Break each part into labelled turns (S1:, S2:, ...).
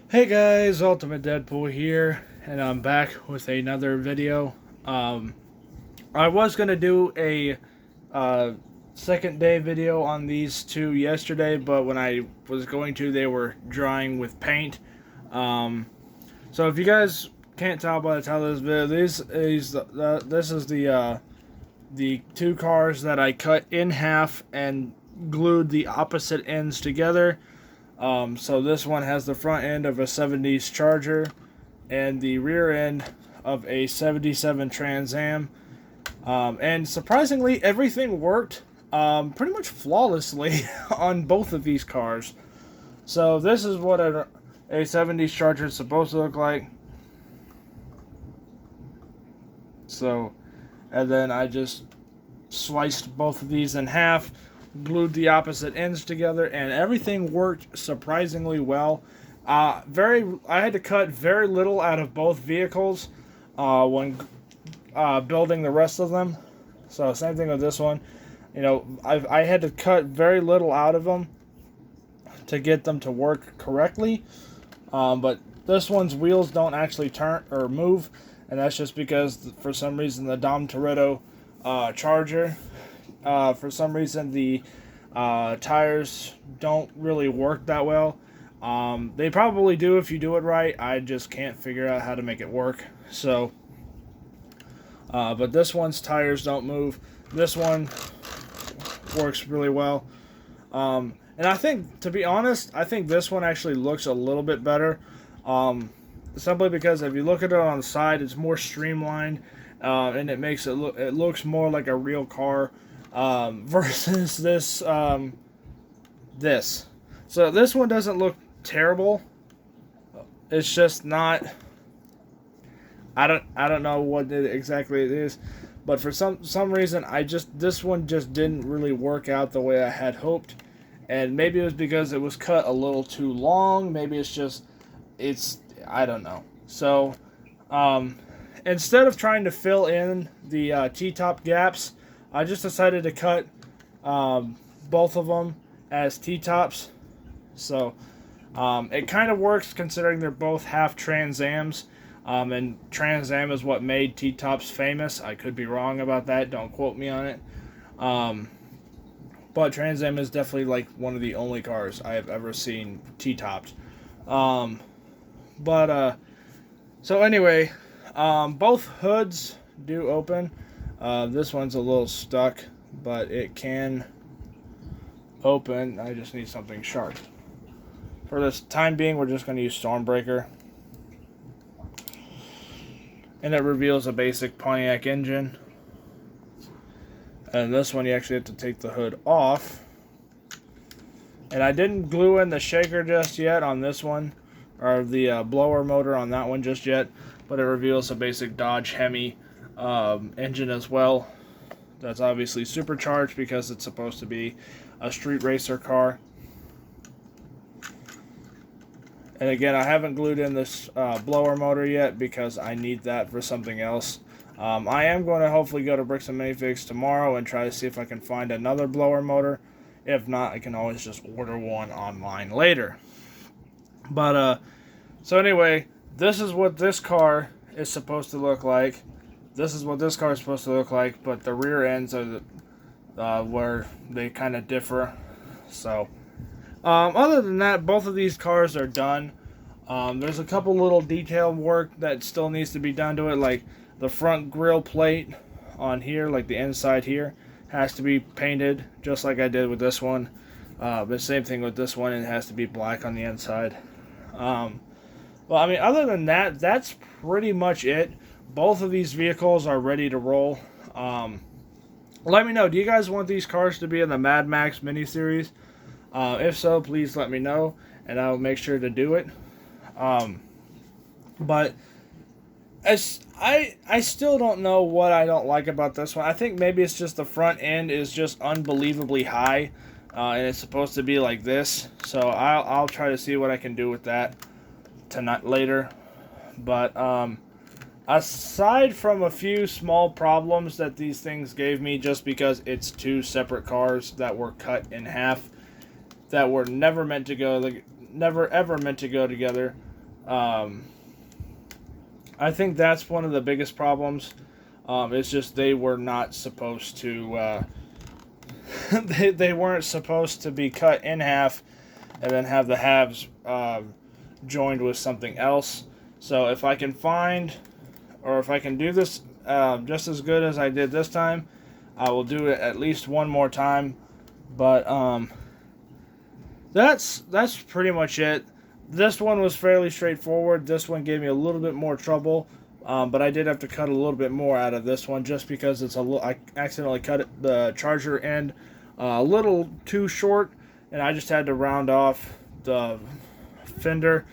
S1: Hey guys, Ultimate Deadpool here, and I'm back with another video. I was gonna do a uh, second day video on these two yesterday, but when I was going to, they were drying with paint. Um, so if you guys can't tell by the title of this video, this is the two cars that I cut in half and glued the opposite ends together. So this one has the front end of a 70s Charger and the rear end of a 77 Trans Am. And surprisingly, everything worked pretty much flawlessly on both of these cars. So this is what a 70s Charger is supposed to look like. So, and then I just sliced both of these in half, glued the opposite ends together, and everything worked surprisingly well. I had to cut very little out of both vehicles when building the rest of them. So same thing with this one. I had to cut very little out of them to get them to work correctly. But this one's wheels don't actually turn or move, and that's just because for some reason the Dom Toretto Charger, for some reason the tires don't really work that well. They probably do if you do it right. I just can't figure out how to make it work. So, but this one's tires don't move. This one works really well. And I think, to be honest, I think this one actually looks a little bit better. Simply because if you look at it on the side, it's more streamlined, and it makes it looks more like a real car, versus this. So this one doesn't look terrible. It's just not. I don't know what exactly it is, but for some reason this one just didn't really work out the way I had hoped, and maybe it was because it was cut a little too long. Maybe it's I don't know. So instead of trying to fill in the T-top gaps, I just decided to cut both of them as T-tops. So it kind of works considering they're both half Trans Ams. And Trans Am is what made T-tops famous. I could be wrong about that. Don't quote me on it. But Trans Am is definitely like one of the only cars I have ever seen T-topped. So anyway, both hoods do open. This one's a little stuck, but it can open. I just need something sharp. For this time being, we're just going to use Stormbreaker. And it reveals a basic Pontiac engine. And this one, you actually have to take the hood off. And I didn't glue in the shaker just yet on this one, or the blower motor on that one just yet, but it reveals a basic Dodge Hemi engine as well. That's obviously supercharged because it's supposed to be a street racer car. And again, I haven't glued in this blower motor yet because I need that for something else. I am going to hopefully go to Bricks and Minifigs tomorrow and try to see if I can find another blower motor. If not, I can always just order one online later. But, so anyway, this is what this car is supposed to look like. This is what this car is supposed to look like, but the rear ends are where they kind of differ. So, other than that, both of these cars are done. There's a couple little detail work that still needs to be done to it, like the front grille plate on here, like the inside here, has to be painted just like I did with this one. But same thing with this one, it has to be black on the inside. Well, I mean, other than that, that's pretty much it. Both of these vehicles are ready to roll. Let me know, do you guys want these cars to be in the Mad Max miniseries? If so, please let me know, and I'll make sure to do it. But I still don't know what I don't like about this one. I think maybe it's just the front end is just unbelievably high, and it's supposed to be like this. So I'll try to see what I can do with that tonight later. But aside from a few small problems that these things gave me, just because it's two separate cars that were cut in half, that were never ever meant to go together. Um, I think that's one of the biggest problems. It's just they were not supposed to. They weren't supposed to be cut in half and then have the halves joined with something else. So if I can find, or if I can do this just as good as I did this time, I will do it at least one more time. But that's pretty much it. This one was fairly straightforward. This one gave me a little bit more trouble, but I did have to cut a little bit more out of this one just because I accidentally cut the charger end a little too short, and I just had to round off the fender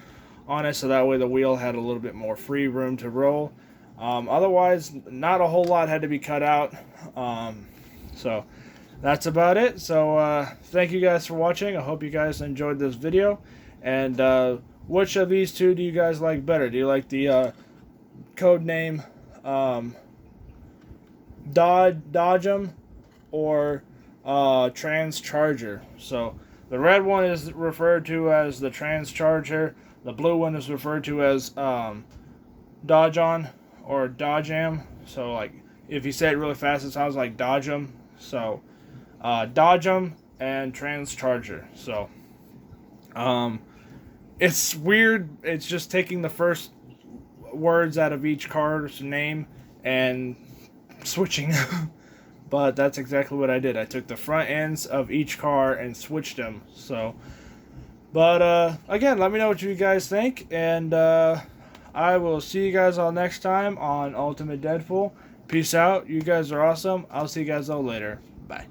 S1: on it so that way the wheel had a little bit more free room to roll. Otherwise, not a whole lot had to be cut out. So that's about it. So thank you guys for watching. I hope you guys enjoyed this video. And which of these two do you guys like better? Do you like the code name Dodgem or Trans Charger? So the red one is referred to as the Trans Charger. The blue one is referred to as Dodgeon or Dodgem. So like if you say it really fast, it sounds like Dodgem. So Dodgem and Trans Charger. So it's weird. It's just taking the first words out of each car's name and switching. But that's exactly what I did. I took the front ends of each car and switched them. So, but again, let me know what you guys think, and I will see you guys all next time on Ultimate Deadpool. Peace out. You guys are awesome. I'll see you guys all later. Bye.